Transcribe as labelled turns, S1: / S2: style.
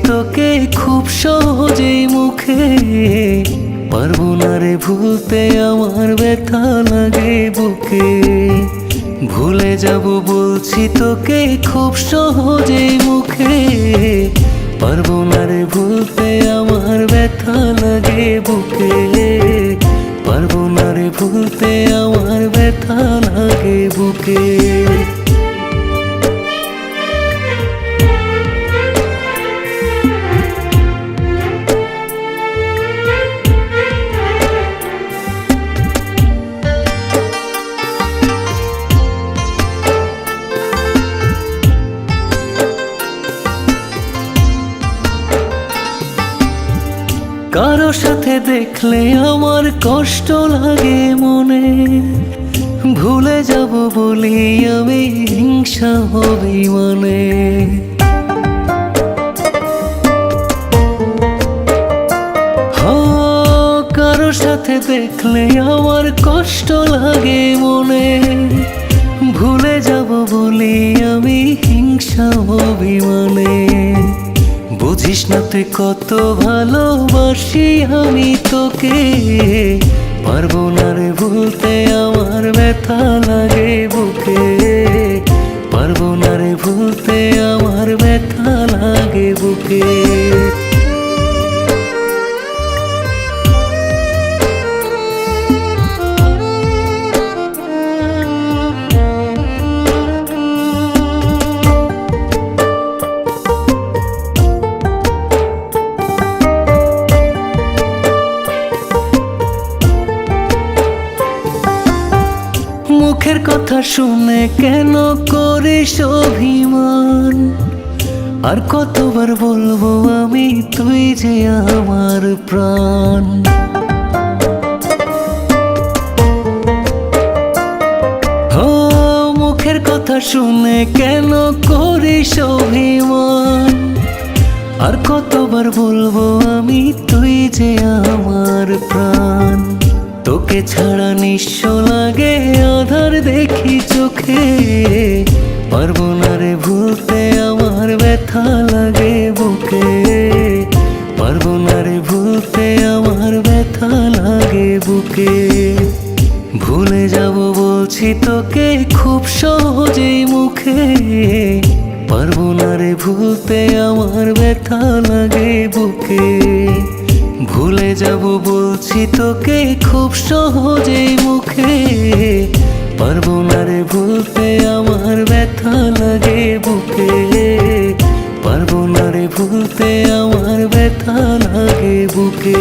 S1: তোকে খুব সহজেই মুখে, পারবো না রে ভুলতে আমার ব্যথা লাগে বুকে। ভুলে যাব বলছি তোকে খুব সহজেই মুখে, পারবো না রে ভুলতে আমার ব্যথা লাগে বুকে। পারবো না রে ভুলতে আমার ব্যথা লাগে বুকে। কারো সাথে দেখলে আমার কষ্ট লাগে মনে, ভুলে যাব বলি আমি হিংসা হবে মানে। কারো সাথে দেখলে আমার কষ্ট লাগে মনে, ভুলে যাব বলি আমি হিংসা হবে মানে। বুঝিস না তুই কত ভালোবাসি আমি তোকে, পারবো না রে ভুলতে আমার ব্যথা লাগে বুকে। পারবো না রে ভুলতে আমার ব্যথা লাগে বুকে। মুখের কথা শুনে কেন করিস অভিমান, আর কতবার বলবো আমি তুই যে আমার প্রাণ। মুখের কথা শুনে কেন করিস অভিমান, আর কতবার বলবো আমি তুই যে আমার প্রাণ। তোকে ছাড়া নিঃস্ব লাগে আধার দেখি চোখে, পারবো না রে ভুলতে আমার ব্যথা লাগে বুকে। পারবো না রে ভুলতে আমার ব্যথা লাগে বুকে। ভুলে যাব বলছি তোকে খুব সহজেই মুখে, পারবো না রে ভুলতে আমার ব্যথা লাগে বুকে। ভুলে যাব বলছি তোকে খুব সহজেই মুখে, পারবো না রে ভুলতে আমার ব্যথা লাগে বুকে। পারবো না রে ভুলতে আমার ব্যথা লাগে বুকে।